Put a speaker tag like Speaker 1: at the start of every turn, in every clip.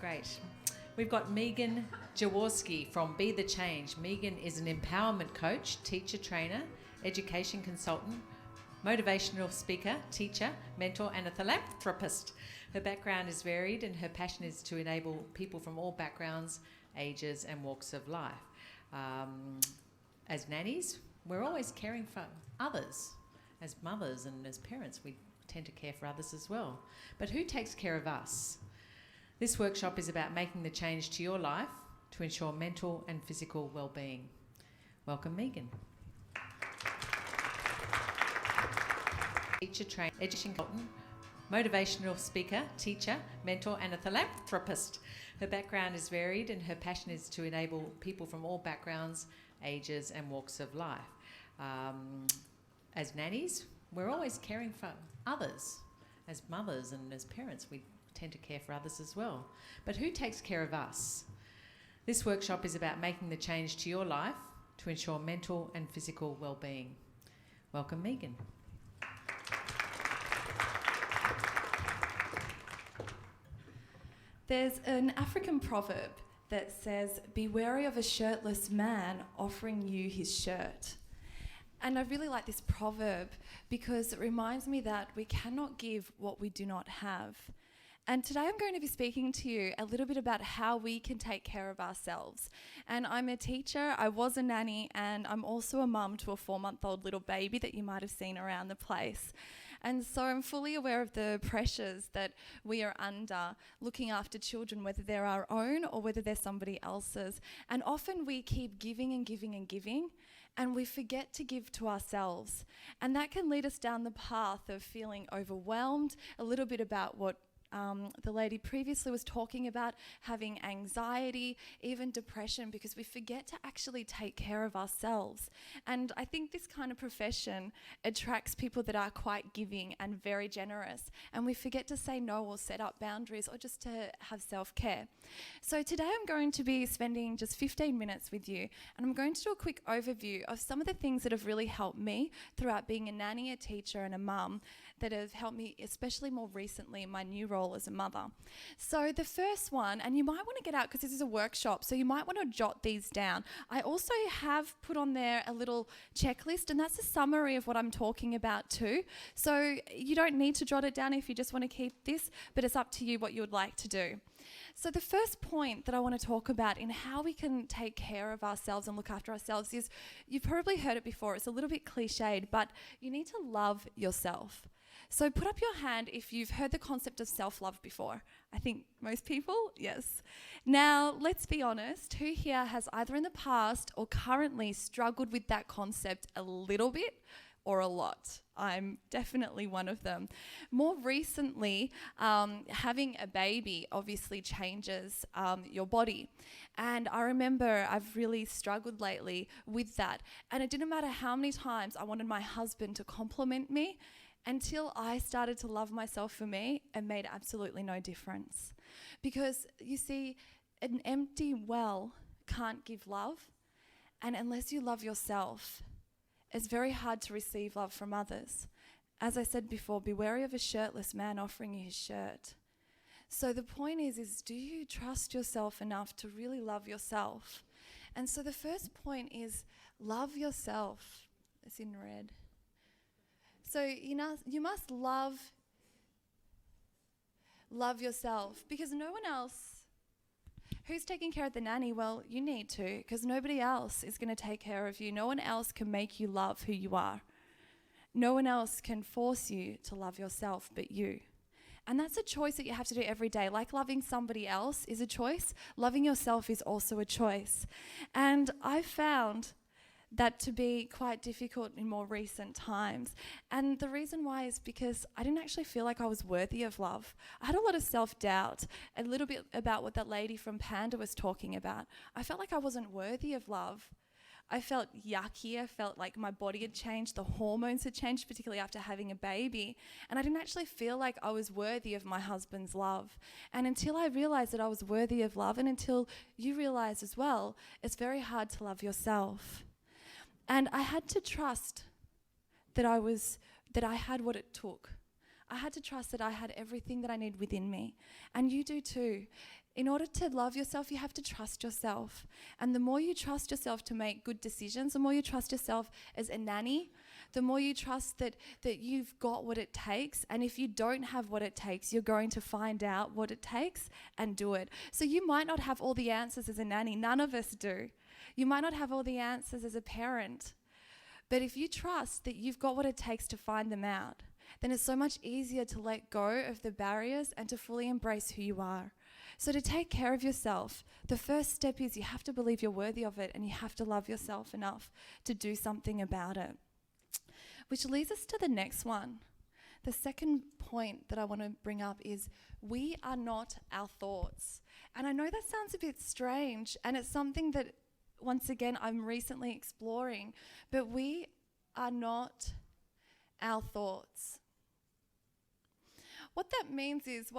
Speaker 1: Great. We've got Megan Jaworsky from Be The Change. Megan is an empowerment coach, teacher trainer, education consultant, motivational speaker, teacher, mentor and a philanthropist. Her background is varied and her passion is to enable people from all backgrounds, ages and walks of life. As nannies, we're always caring for others. As mothers and as parents, we tend to care for others as well. But who takes care of us? This workshop is about making the change to your life to ensure mental and physical well-being. Welcome, Megan. Teacher, trainer, education consultant, motivational speaker, teacher, mentor and a philanthropist. Her background is varied and her passion is to enable people from all backgrounds, ages and walks of life. As nannies, we're always caring for others. As mothers and as parents, we tend to care for others as well. But who takes care of us? This workshop is about making the change to your life to ensure mental and physical well-being. Welcome, Megan.
Speaker 2: There's an African proverb that says, "Be wary of a shirtless man offering you his shirt." And I really like this proverb because it reminds me that we cannot give what we do not have. And today I'm going to be speaking to you a little bit about how we can take care of ourselves. And I'm a teacher, I was a nanny, and I'm also a mum to a 4-month-old little baby that you might have seen around the place. And so I'm fully aware of the pressures that we are under looking after children, whether they're our own or whether they're somebody else's. And often we keep giving and giving and giving, and we forget to give to ourselves. And that can lead us down the path of feeling overwhelmed, a little bit about what the lady previously was talking about, having anxiety, even depression, because we forget to actually take care of ourselves. And I think this kind of profession attracts people that are quite giving and very generous, and we forget to say no or set up boundaries or just to have self-care. So today I'm going to be spending just 15 minutes with you, and I'm going to do a quick overview of some of the things that have really helped me throughout being a nanny, a teacher and a mum, that have helped me, especially more recently in my new role as a mother. So the first one, and you might want to get out because this is a workshop, so you might want to jot these down. I also have put on there a little checklist, and that's a summary of what I'm talking about too. So you don't need to jot it down if you just want to keep this, but it's up to you what you would like to do. So the first point that I want to talk about in how we can take care of ourselves and look after ourselves is, you've probably heard it before, it's a little bit cliched, but you need to love yourself. So put up your hand if you've heard the concept of self-love before. I think most people, yes. Now, let's be honest, who here has either in the past or currently struggled with that concept a little bit or a lot? I'm definitely one of them. More recently, having a baby obviously changes your body. And I remember I've really struggled lately with that. And it didn't matter how many times I wanted my husband to compliment me, until I started to love myself for me, it made absolutely no difference. Because you see, an empty well can't give love. And unless you love yourself, it's very hard to receive love from others. As I said before, be wary of a shirtless man offering you his shirt. So the point is do you trust yourself enough to really love yourself? And so the first point is love yourself. It's in red. So you must love yourself, because no one else, who's taking care of the nanny? Well, you need to, because nobody else is going to take care of you. No one else can make you love who you are. No one else can force you to love yourself but you. And that's a choice that you have to do every day. Like loving somebody else is a choice, loving yourself is also a choice. And I found that to be quite difficult in more recent times. And the reason why is because I didn't actually feel like I was worthy of love. I had a lot of self-doubt, a little bit about what that lady from Panda was talking about. I felt like I wasn't worthy of love. I felt yucky. I felt like my body had changed, the hormones had changed, particularly after having a baby. And I didn't actually feel like I was worthy of my husband's love. And until I realized that I was worthy of love, and until you realize as well, it's very hard to love yourself. And I had to trust that I had what it took. I had to trust that I had everything that I need within me. And you do too. In order to love yourself, you have to trust yourself. And the more you trust yourself to make good decisions, the more you trust yourself as a nanny, the more you trust that you've got what it takes. And if you don't have what it takes, you're going to find out what it takes and do it. So you might not have all the answers as a nanny. None of us do. You might not have all the answers as a parent. But if you trust that you've got what it takes to find them out, then it's so much easier to let go of the barriers and to fully embrace who you are. So to take care of yourself, the first step is you have to believe you're worthy of it, and you have to love yourself enough to do something about it. Which leads us to the next one. The second point that I want to bring up is we are not our thoughts. And I know that sounds a bit strange, and it's something that, once again, I'm recently exploring, but we are not our thoughts. What that means is,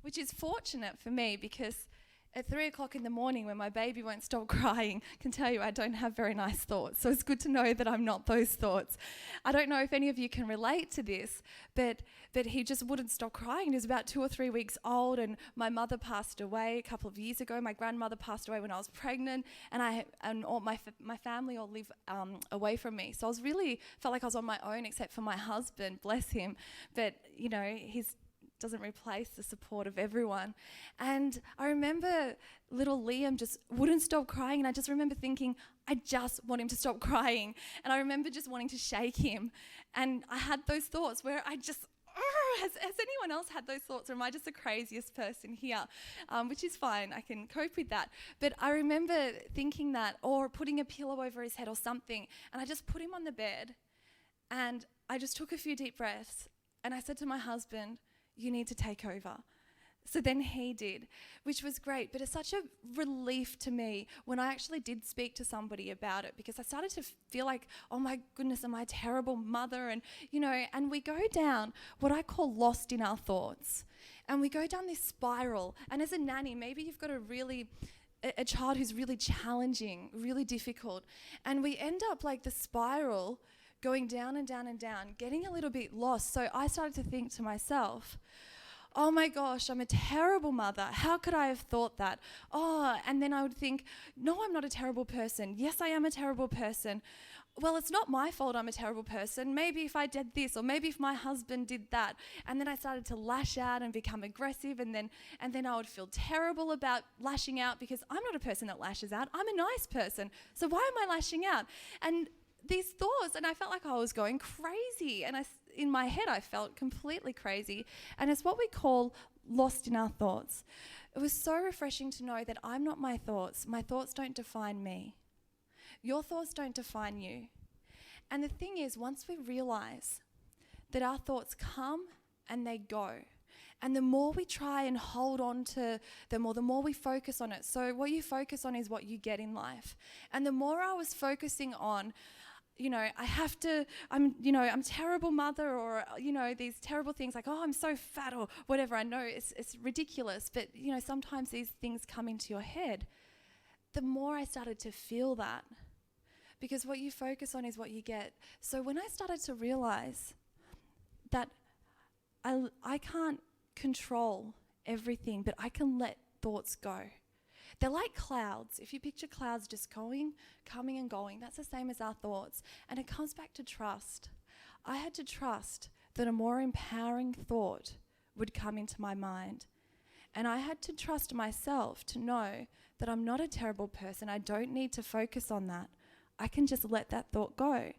Speaker 2: which is fortunate for me, because at 3 o'clock in the morning when my baby won't stop crying, I can tell you I don't have very nice thoughts. So it's good to know that I'm not those thoughts. I don't know if any of you can relate to this, but he just wouldn't stop crying. He was about 2 or 3 weeks old, and my mother passed away a couple of years ago. My grandmother passed away when I was pregnant, and all my family all live away from me. So I felt like I was on my own, except for my husband, bless him. But, he's doesn't replace the support of everyone. And I remember little Liam just wouldn't stop crying, and I just remember thinking, I just want him to stop crying. And I remember just wanting to shake him. And I had those thoughts where I just, has anyone else had those thoughts, or am I just the craziest person here? Which is fine, I can cope with that. But I remember thinking that, or putting a pillow over his head or something, and I just put him on the bed, and I just took a few deep breaths, and I said to my husband, you need to take over. So then he did, which was great. But it's such a relief to me when I actually did speak to somebody about it, because I started to feel like, oh my goodness, am I a terrible mother? And, and we go down what I call lost in our thoughts. And we go down this spiral. And as a nanny, maybe you've got a child who's really challenging, really difficult. And we end up like the spiral, going down and down and down, getting a little bit lost. So I started to think to myself, oh my gosh, I'm a terrible mother. How could I have thought that? Oh, and then I would think, no, I'm not a terrible person. Yes, I am a terrible person. Well, it's not my fault I'm a terrible person. Maybe if I did this, or maybe if my husband did that. And then I started to lash out and become aggressive, and then I would feel terrible about lashing out, because I'm not a person that lashes out. I'm a nice person. So why am I lashing out? And these thoughts, and I felt like I was going crazy, and in my head I felt completely crazy, and it's what we call lost in our thoughts. It was so refreshing to know that I'm not my thoughts. My thoughts don't define me. Your thoughts don't define you. And the thing is, once we realize that our thoughts come and they go, and the more we try and hold on to them, or the more we focus on it. So what you focus on is what you get in life. And the more I was focusing on, I'm a terrible mother, or, these terrible things like, oh, I'm so fat, or whatever. I know it's ridiculous, but, sometimes these things come into your head. The more I started to feel that, because what you focus on is what you get. So when I started to realize that I can't control everything, but I can let thoughts go. They're like clouds. If you picture clouds just coming and going, that's the same as our thoughts. And it comes back to trust. I had to trust that a more empowering thought would come into my mind. And I had to trust myself to know that I'm not a terrible person. I don't need to focus on that. I can just let that thought go.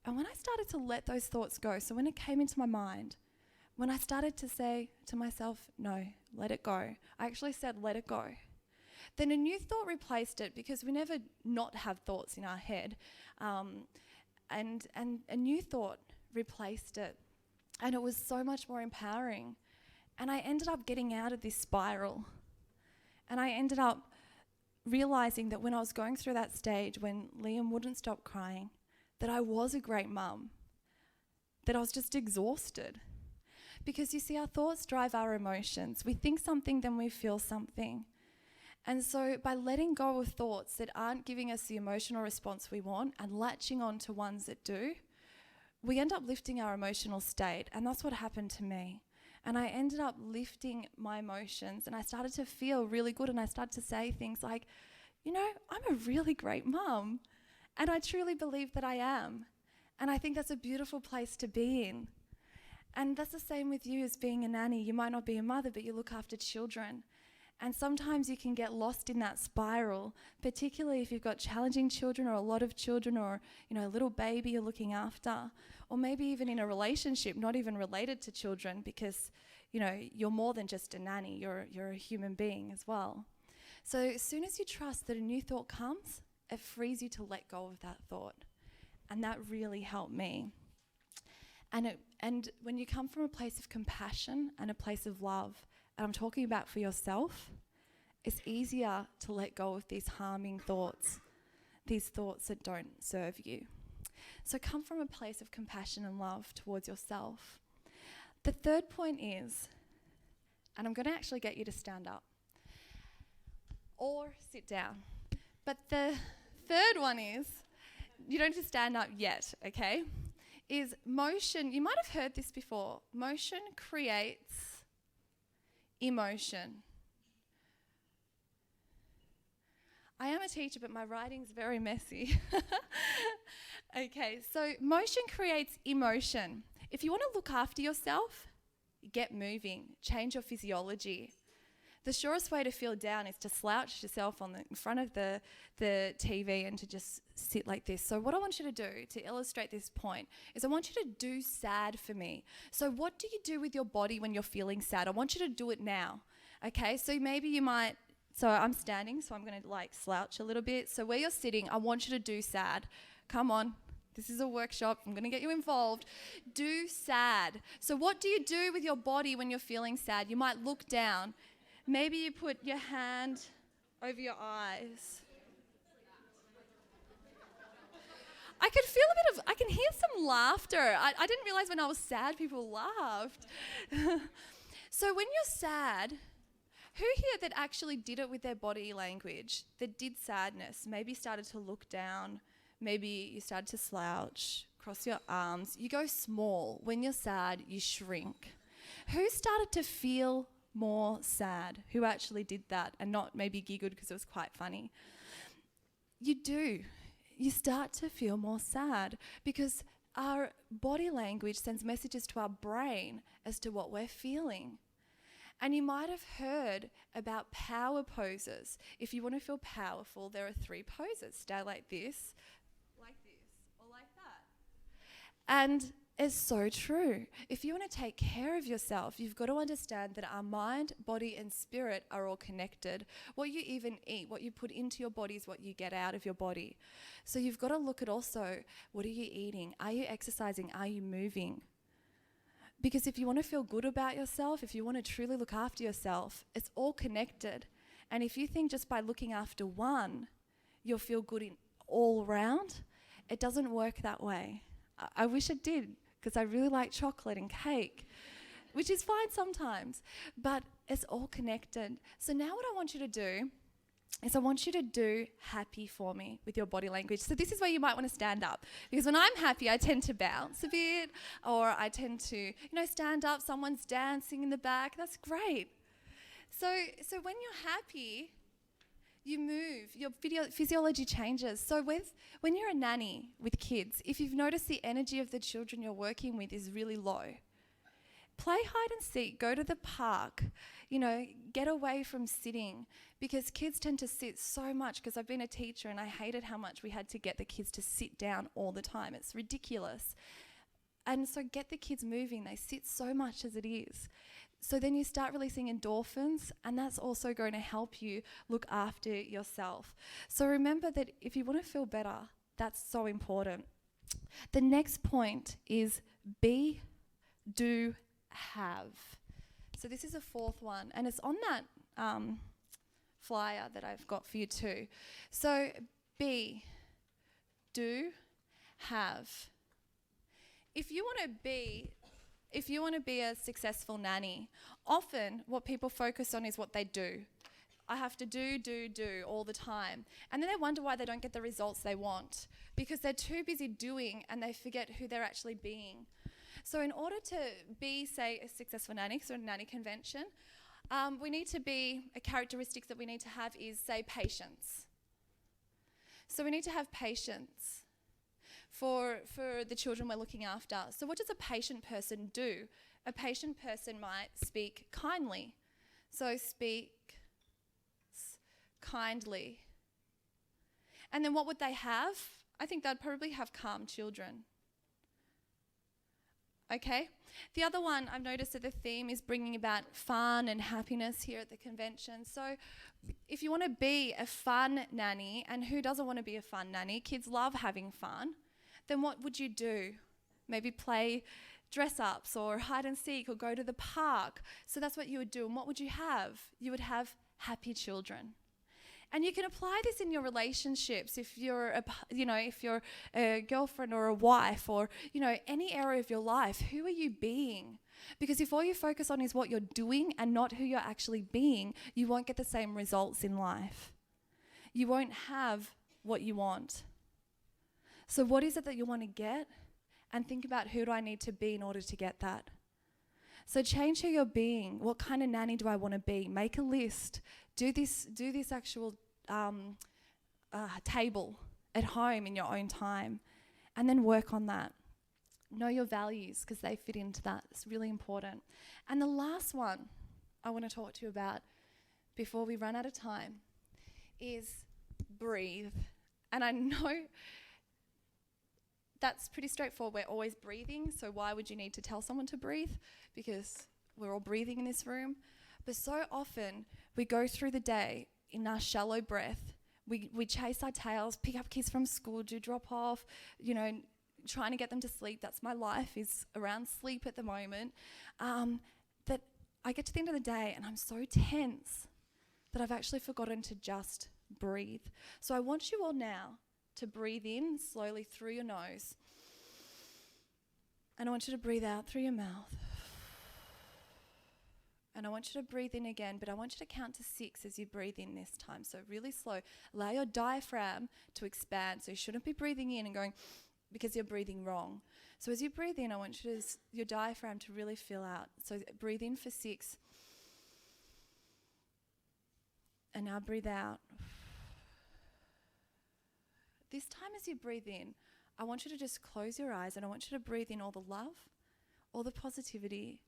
Speaker 2: And when I started to let those thoughts go, so when it came into my mind, when I started to say to myself, no, let it go, I actually said, let it go. Then a new thought replaced it, because we never not have thoughts in our head. And a new thought replaced it. And it was so much more empowering. And I ended up getting out of this spiral. And I ended up realizing that when I was going through that stage, when Liam wouldn't stop crying, that I was a great mum, that I was just exhausted. Because you see, our thoughts drive our emotions. We think something, then we feel something. And so by letting go of thoughts that aren't giving us the emotional response we want and latching on to ones that do, we end up lifting our emotional state. And that's what happened to me. And I ended up lifting my emotions, and I started to feel really good, and I started to say things like, I'm a really great mum, and I truly believe that I am. And I think that's a beautiful place to be in. And that's the same with you as being a nanny. You might not be a mother, but you look after children. And sometimes you can get lost in that spiral, particularly if you've got challenging children or a lot of children or, a little baby you're looking after, or maybe even in a relationship, not even related to children, because, you're more than just a nanny. You're a human being as well. So as soon as you trust that a new thought comes, it frees you to let go of that thought. And that really helped me. And when you come from a place of compassion and a place of love, and I'm talking about for yourself, it's easier to let go of these harming thoughts, these thoughts that don't serve you. So come from a place of compassion and love towards yourself. The third point is, and I'm going to actually get you to stand up or sit down, but the third one is, you don't have to stand up yet, okay? Is motion. You might have heard this before. Motion creates emotion. I am a teacher, but my writing's very messy. Okay, so motion creates emotion. If you want to look after yourself, get moving, change your physiology. The surest way to feel down is to slouch yourself in front of the TV and to just sit like this. So what I want you to do to illustrate this point is I want you to do sad for me. So what do you do with your body when you're feeling sad? I want you to do it now. Okay, so maybe you might, so I'm standing, so I'm going to slouch a little bit. So where you're sitting, I want you to do sad. Come on. This is a workshop. I'm going to get you involved. Do sad. So what do you do with your body when you're feeling sad? You might look down. Maybe you put your hand over your eyes. I can hear some laughter. I didn't realize when I was sad, people laughed. So when you're sad, who here that actually did it with their body language, that did sadness, maybe started to look down, maybe you started to slouch, cross your arms. You go small. When you're sad, you shrink. Who started to feel more sad? Who actually did that and not maybe giggled because it was quite funny? You do. You start to feel more sad because our body language sends messages to our brain as to what we're feeling. And you might have heard about power poses. If you want to feel powerful, there are 3 poses. Stay like this, or like that. And it's so true. If you want to take care of yourself, you've got to understand that our mind, body, and spirit are all connected. What you even eat, what you put into your body is what you get out of your body. So you've got to look at also, what are you eating? Are you exercising? Are you moving? Because if you want to feel good about yourself, if you want to truly look after yourself, it's all connected. And if you think just by looking after one, you'll feel good in all round, it doesn't work that way. I wish it did, because I really like chocolate and cake, which is fine sometimes, but it's all connected. So now what I want you to do is I want you to do happy for me with your body language. So this is where you might want to stand up, because when I'm happy, I tend to bounce a bit, or I tend to, stand up. Someone's dancing in the back. That's great. So when you're happy, you move, your physiology changes. So when you're a nanny with kids, if you've noticed the energy of the children you're working with is really low, play hide and seek, go to the park, get away from sitting, because kids tend to sit so much, because I've been a teacher and I hated how much we had to get the kids to sit down all the time. It's ridiculous. And so get the kids moving. They sit so much as it is. So then you start releasing endorphins, and that's also going to help you look after yourself. So remember that if you want to feel better, that's so important. The next point is be, do, have. So this is a 4th one, and it's on that flyer that I've got for you too. So be, do, have. If you want to be a successful nanny, often what people focus on is what they do. I have to do all the time. And then they wonder why they don't get the results they want, because they're too busy doing and they forget who they're actually being. So in order to be, say, a successful nanny, so a nanny convention, we need to be, a characteristic that we need to have is, say, patience. So we need to have patience for the children we're looking after. So what does a patient person do? A patient person might speak kindly. So speak kindly. And then what would they have? I think they'd probably have calm children. Okay? The other one, I've noticed that the theme is bringing about fun and happiness here at the convention. So if you want to be a fun nanny, and who doesn't want to be a fun nanny? Kids love having fun. Then what would you do? Maybe play dress-ups or hide and seek or go to the park. So that's what you would do. And what would you have? You would have happy children. And you can apply this in your relationships if you're a girlfriend or a wife or, any area of your life. Who are you being? Because if all you focus on is what you're doing and not who you're actually being, you won't get the same results in life. You won't have what you want. So what is it that you want to get? And think about, who do I need to be in order to get that? So change who you're being. What kind of nanny do I want to be? Make a list. Do this actual table at home in your own time, and then work on that. Know your values, because they fit into that. It's really important. And the last one I want to talk to you about before we run out of time is breathe. And I know that's pretty straightforward. We're always breathing, so why would you need to tell someone to breathe? Because we're all breathing in this room. But so often we go through the day in our shallow breath. We chase our tails, pick up kids from school, do drop off, trying to get them to sleep. That's my life, is around sleep at the moment. That I get to the end of the day and I'm so tense that I've actually forgotten to just breathe. So I want you all now to breathe in slowly through your nose. And I want you to breathe out through your mouth. And I want you to breathe in again, but I want you to count to 6 as you breathe in this time. So really slow. Allow your diaphragm to expand. So you shouldn't be breathing in and going, because you're breathing wrong. So as you breathe in, I want your diaphragm to really fill out. So breathe in for 6. And now breathe out. This time as you breathe in, I want you to just close your eyes and I want you to breathe in all the love, all the positivity,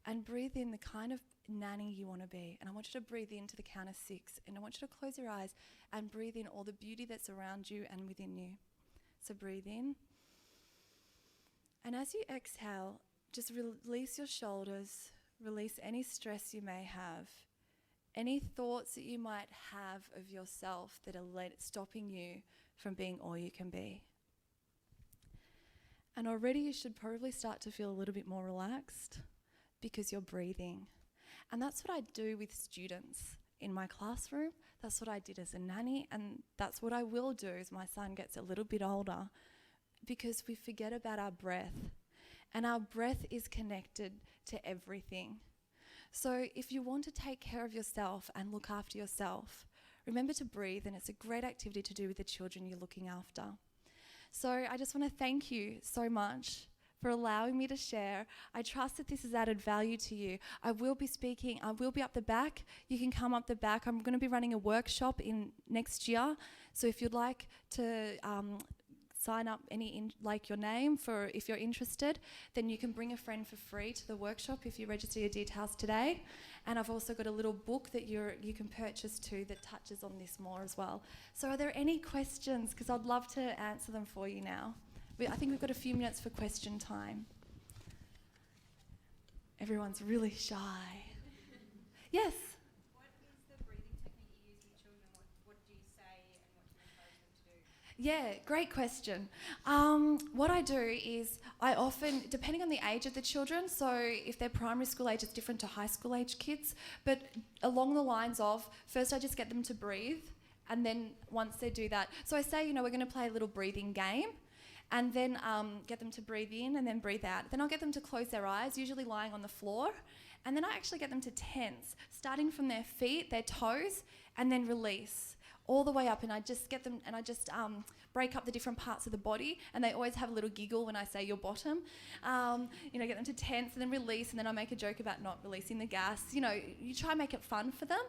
Speaker 2: and breathe in the kind of nanny you want to be. And I want you to breathe in to the count of 6. And I want you to close your eyes and breathe in all the beauty that's around you and within you. So breathe in. And as you exhale, just release your shoulders, release any stress you may have, any thoughts that you might have of yourself that are stopping you from being all you can be. And already you should probably start to feel a little bit more relaxed because you're breathing. And that's what I do with students in my classroom. That's what I did as a nanny, and that's what I will do as my son gets a little bit older, because we forget about our breath. And our breath is connected to everything. So if you want to take care of yourself and look after yourself, remember to breathe, and it's a great activity to do with the children you're looking after. So I just want to thank you so much for allowing me to share. I trust that this has added value to you. I will be speaking, I will be up the back. You can come up the back. I'm going to be running a workshop in next year. So if you'd like to sign up your name for if you're interested, then you can bring a friend for free to the workshop if you register your details today. And I've also got a little book that you can purchase too that touches on this more as well. So are there any questions? Because I'd love to answer them for you now. I think we've got a few minutes for question time. Everyone's really shy. Yes?
Speaker 3: What is the breathing technique you use with children? What do you say and what do you encourage them to do?
Speaker 2: Yeah, great question. What I do is I often, depending on the age of the children, so if they're primary school age, it's different to high school age kids, but along the lines of, first I just get them to breathe, and then once they do that, so I say, we're going to play a little breathing game, and then get them to breathe in and then breathe out. Then I'll get them to close their eyes, usually lying on the floor, and then I actually get them to tense, starting from their feet, their toes, and then release. all the way up, and I just get them, and I just break up the different parts of the body, and they always have a little giggle when I say your bottom. Get them to tense and then release, and then I make a joke about not releasing the gas. You try and make it fun for them.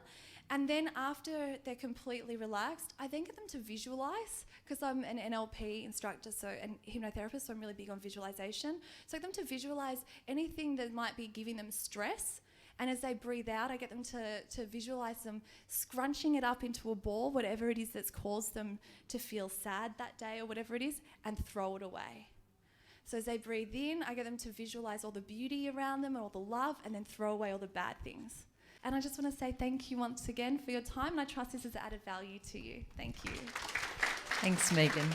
Speaker 2: And then after they're completely relaxed, I then get them to visualise, because I'm an NLP instructor and hypnotherapist, so I'm really big on visualisation. So I get them to visualise anything that might be giving them stress. And as they breathe out, I get them to visualise them scrunching it up into a ball, whatever it is that's caused them to feel sad that day or whatever it is, and throw it away. So as they breathe in, I get them to visualise all the beauty around them and all the love, and then throw away all the bad things. And I just want to say thank you once again for your time, and I trust this has added value to you. Thank you.
Speaker 1: Thanks, Megan.